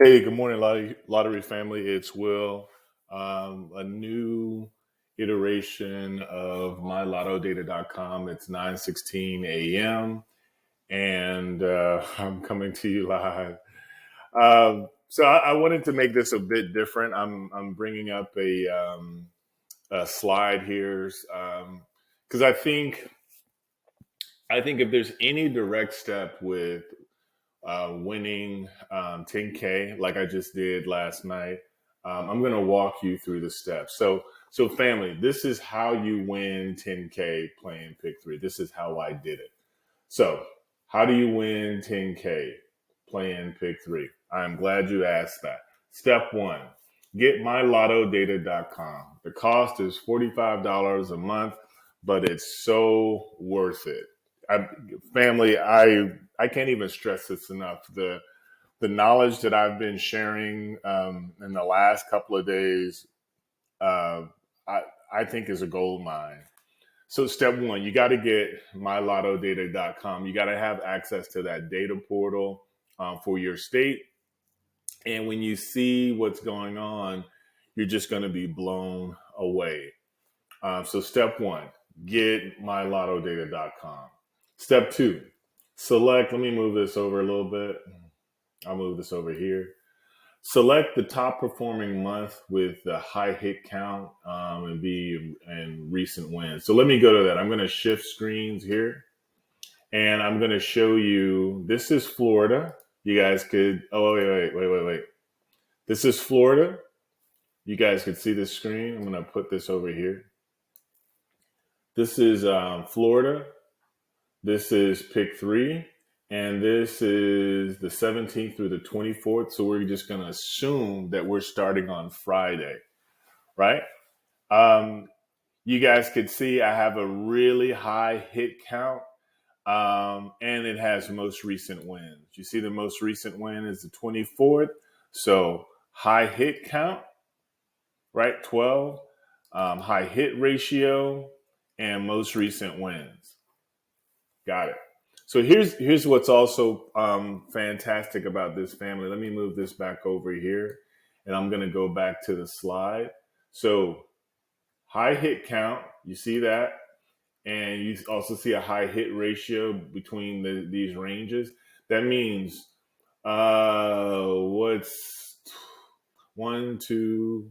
Hey, good morning, lottery family. It's Will. A new iteration of MyLottoData.com. It's 9:16 a.m. and I'm coming to you live. So I wanted to make this a bit different. I'm bringing up a slide here because I think if there's any direct step with winning 10K like I just did last night. I'm going to walk you through the steps. So family, this is how you win 10K playing pick three. This is how I did it. So how do you win 10K playing pick three? I'm glad you asked that. Step one, get MyLottoData.com. The cost is $45 a month, but it's so worth it. I, family, I can't even stress this enough. The knowledge that I've been sharing in the last couple of days, uh, I I think is a gold mine. So step one, you got to get mylottodata.com. You got to have access to that data portal for your state. And when you see what's going on, you're just going to be blown away. So step one, get mylottodata.com. Step two, select, let me move this over a little bit. I'll move this over here. Select the top performing month with the high hit count and recent wins. So let me go to that. I'm going to shift screens here and I'm going to show you. This is Florida. You guys could, oh, wait. This is Florida. You guys could see this screen. I'm going to put this over here. This is Florida. This is pick three. And this is the 17th through the 24th. So we're just going to assume that we're starting on Friday, right? Um, you guys could see I have a really high hit count, and it has most recent wins. You see the most recent win is the 24th. So high hit count, right? 12, high hit ratio, and most recent wins. Got it. So here's what's also fantastic about this family. Let me move this back over here, and I'm going to go back to the slide. So high hit count, you see that, and you also see a high hit ratio between these ranges. That means what's 1, 2,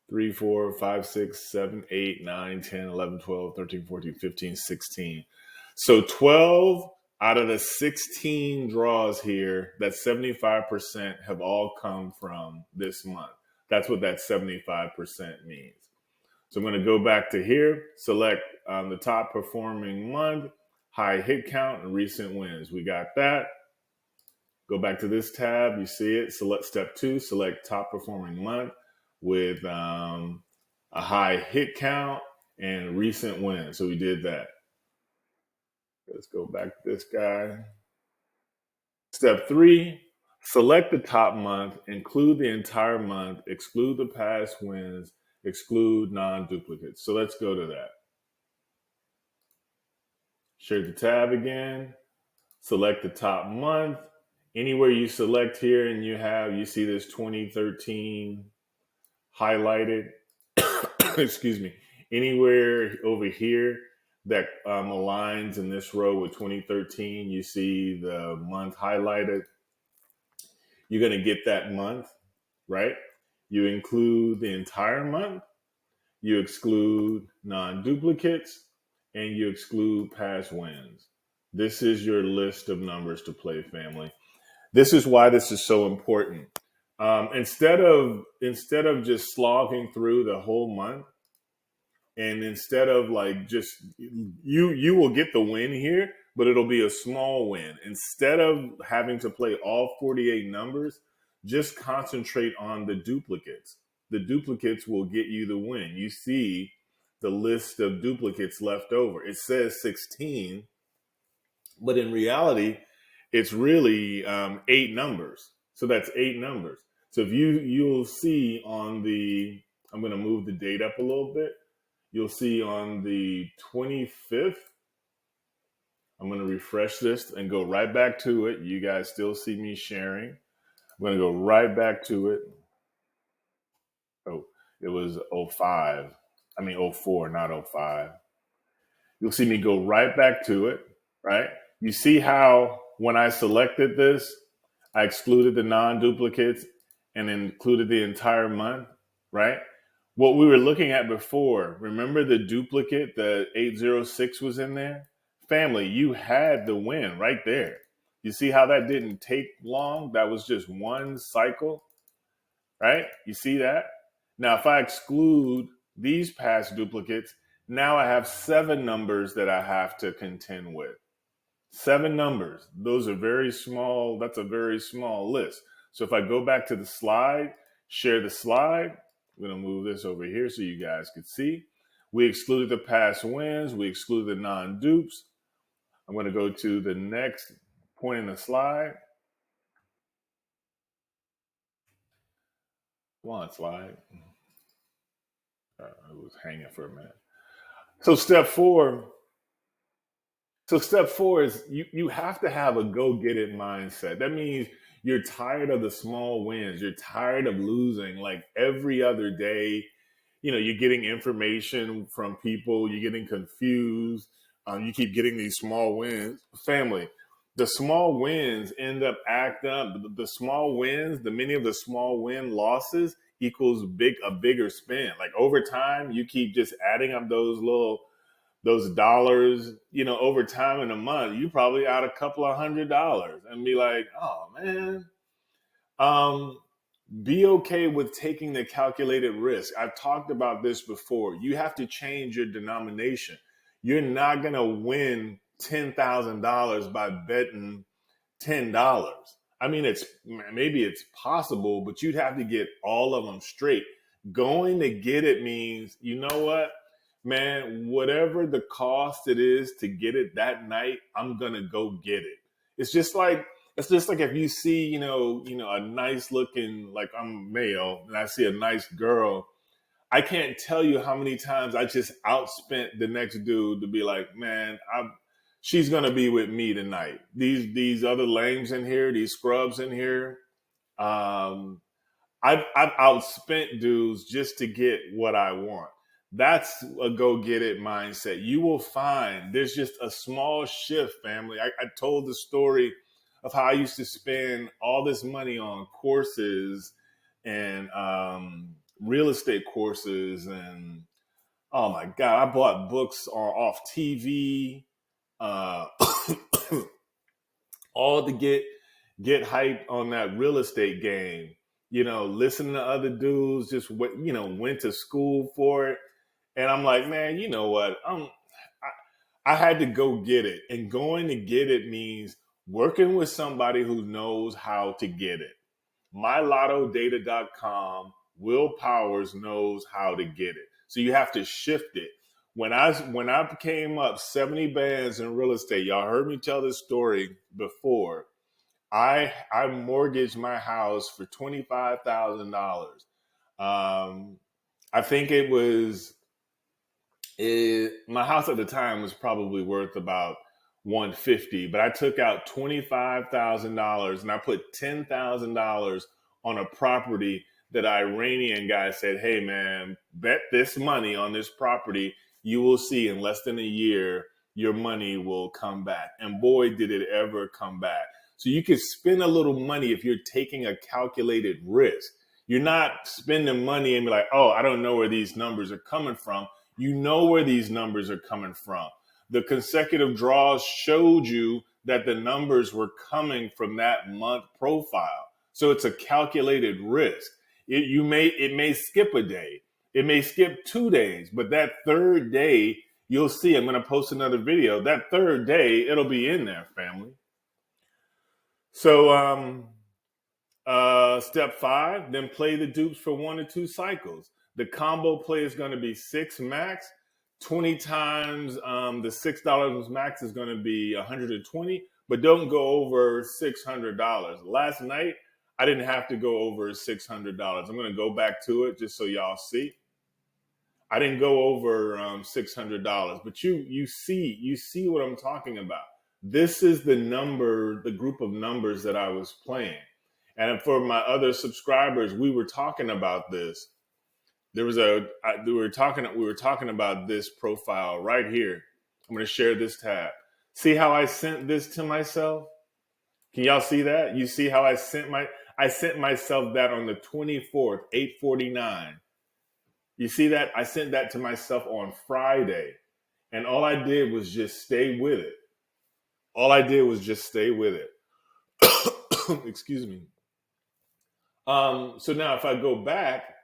3, 4, 5, 6, 7, 8, 9, 10, 11, 12, 13, 14, 15, 16. So 12 out of the 16 draws here, that 75% have all come from this month. That's what that 75% means. So I'm going to go back to here, select the top performing month, high hit count, and recent wins. We got that. Go back to this tab. You see it. Select step two, select top performing month with a high hit count and recent wins. So we did that. Let's go back to this guy. Step three, select the top month, include the entire month, exclude the past wins, exclude non-duplicates. So let's go to that. Share the tab again, select the top month. Anywhere you select here and you see this 2013 highlighted, excuse me, anywhere over here that aligns in this row with 2013, you see the month highlighted. You're going to get that month, right? You include the entire month, you exclude non-duplicates, and you exclude past wins. This is your list of numbers to play, family. This is why this is so important. Instead of just slogging through the whole month, and instead of like just you will get the win here, but it'll be a small win. Instead of having to play all 48 numbers, just concentrate on the duplicates. The duplicates will get you the win. You see the list of duplicates left over. It says 16, but in reality, it's really 8 numbers. So that's 8 numbers. So if you'll see on the, I'm going to move the date up a little bit. You'll see on the 25th, I'm going to refresh this and go right back to it. You guys still see me sharing. I'm going to go right back to it. Oh, it was '05. I mean '04, not '05. You'll see me go right back to it, right? You see how when I selected this, I excluded the non-duplicates and included the entire month, right? What we were looking at before, remember the duplicate, the 806 was in there? Family, you had the win right there. You see how that didn't take long? That was just one cycle, right? You see that? Now, if I exclude these past duplicates, now I have 7 numbers that I have to contend with. 7 numbers. Those are very small. That's a very small list. So if I go back to the slide, share the slide, I'm going to move this over here so you guys can see. We excluded the past wins. We excluded the non-dupes. I'm going to go to the next point in the slide. Come on, slide. It was hanging for a minute. So step four is you have to have a go get it mindset. That means you're tired of the small wins. You're tired of losing like every other day. You know, you're getting information from people. You're getting confused. You keep getting these small wins. Family, the small wins end up acting up. The small wins, the many of the small win losses equals a bigger spend. Like over time, you keep just adding up those dollars, you know, over time in a month, you probably out a couple of $100 and be like, oh man. Um, be okay with taking the calculated risk. I've talked about this before. You have to change your denomination. You're not gonna win $10,000 by betting $10. I mean, maybe it's possible, but you'd have to get all of them straight. Going to get it means, you know what, man, whatever the cost it is to get it that night, I'm gonna go get it. It's just like if you see, a nice looking, like I'm male, and I see a nice girl, I can't tell you how many times I just outspent the next dude to be like, man, she's gonna be with me tonight. These other lames in here, these scrubs in here, um, I've outspent dudes just to get what I want. That's a go get it mindset. You will find there's just a small shift, family. I told the story of how I used to spend all this money on courses and real estate courses, and oh my god, I bought books off TV, uh, all to get hyped on that real estate game. You know, listening to other dudes just went to school for it, and I'm like, man, you know what? I had to go get it, and going to get it means working with somebody who knows how to get it. MyLottoData.com. Will Powers knows how to get it. So you have to shift it. When I came up 70 bands in real estate, y'all heard me tell this story before. I mortgaged my house for $25,000. I think my house at the time was probably worth about 150, but I took out $25,000 and I put $10,000 on a property that an Iranian guy said, hey man, bet this money on this property. You will see in less than a year, your money will come back. And boy, did it ever come back. So you can spend a little money if you're taking a calculated risk. You're not spending money and be like, oh, I don't know where these numbers are coming from. You know where these numbers are coming from. The consecutive draws showed you that the numbers were coming from that month profile. So it's a calculated risk. It may skip a day. It may skip 2 days, but that third day, you'll see, I'm going to post another video. That third day, it'll be in there, family. So, step 5, then play the dupes for 1 or 2 cycles. The combo play is going to be 6 max. 20 times the $6 max is going to be 120, but don't go over $600. Last night, I didn't have to go over $600. I'm going to go back to it just so y'all see. I didn't go over $600, but you see what I'm talking about. This is the group of numbers that I was playing. And for my other subscribers, we were talking about this. We were talking about this profile right here. I'm going to share this tab. See how I sent this to myself? Can y'all see that? You see how I sent myself that on the 24th, 8:49. You see that? I sent that to myself on Friday. And all I did was just stay with it. All I did was just stay with it. Excuse me. So now if I go back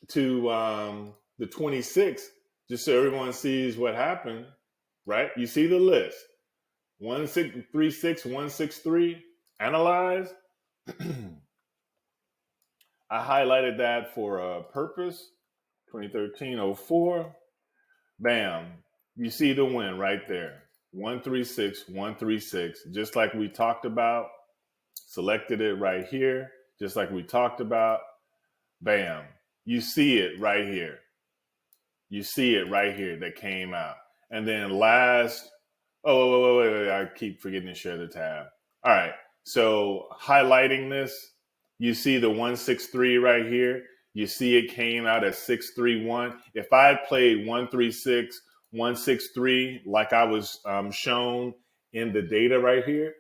to the 26th, just so everyone sees what happened, right? You see the list. 1636163, analyze. I highlighted that for a purpose. 2013-04. Bam. You see the win right there. 136136. Just like we talked about. Selected it right here. Just like we talked about. Bam. You see it right here. You see it right here that came out. And then last, wait, I keep forgetting to share the tab. All right. So highlighting this, you see the 163 right here. You see it came out at 631. If I had played 136, 163, like I was shown in the data right here,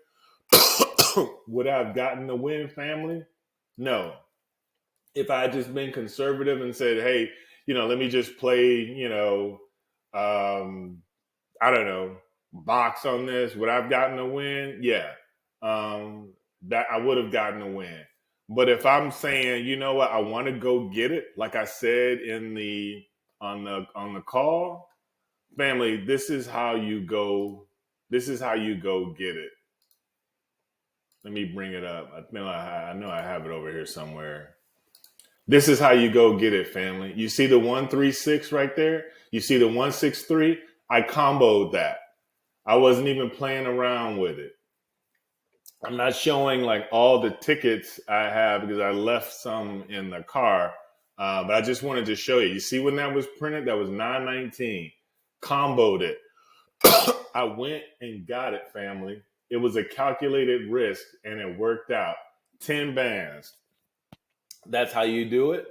would I have gotten the win, family? No. If I had just been conservative and said, hey, let me just play, I don't know, box on this, would I have gotten a win? Yeah. That I would have gotten a win. But if I'm saying, you know what, I want to go get it, like I said on the call, family, this is how you go get it. Let me bring it up. I know I have it over here somewhere. This is how you go get it, family. You see the 136 right there? You see the 163? I comboed that. I wasn't even playing around with it. I'm not showing like all the tickets I have because I left some in the car. But I just wanted to show you. You see when that was printed? That was 919. Comboed it. I went and got it, family. It was a calculated risk and it worked out. 10 bands. That's how you do it.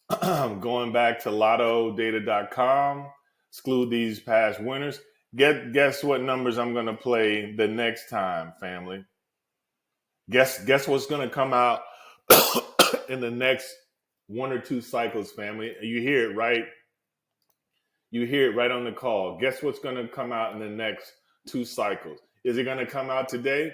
Going back to LottoData.com, exclude these past winners. Guess what numbers I'm going to play the next time, family? Guess what's going to come out in the next 1 or 2 cycles, family? You hear it right. You hear it right on the call. Guess what's going to come out in the next 2 cycles? Is it going to come out today?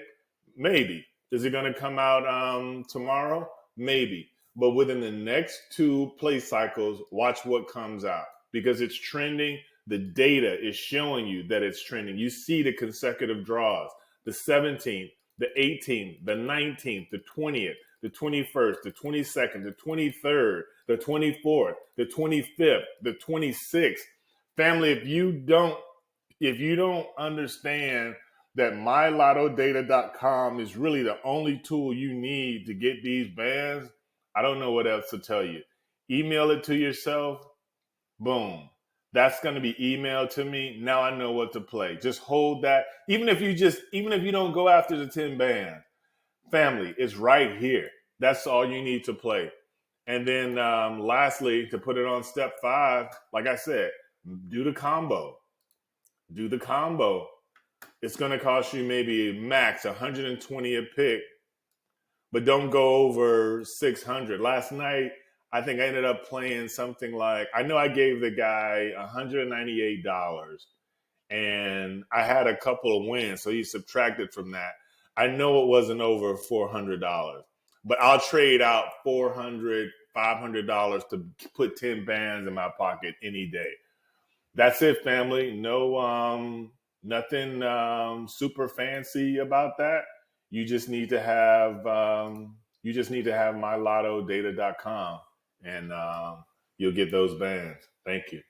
Maybe. Is it going to come out tomorrow? Maybe. But within the next 2 play cycles, watch what comes out because it's trending. The data is showing you that it's trending. You see the consecutive draws, the 17th, the 18th, the 19th, the 20th, the 21st, the 22nd, the 23rd, the 24th, the 25th, the 26th. Family, if you don't understand that MyLottoData.com is really the only tool you need to get these bands, I don't know what else to tell you. Email it to yourself. Boom. That's going to be emailed to me. Now I know what to play. Just hold that. Even if you don't go after the 10 bands, family, it's right here. That's all you need to play. And then lastly, to put it on step 5, like I said, do the combo. Do the combo. It's going to cost you maybe max 120 a pick, but don't go over 600. Last night, I think I ended up playing something like, I know I gave the guy $198 and I had a couple of wins. So he subtracted from that. I know it wasn't over $400, but I'll trade out $400, $500 to put 10 bands in my pocket any day. That's it, family. No, nothing super fancy about that. You just need to have MyLottoData.com, and you'll get those bands. Thank you.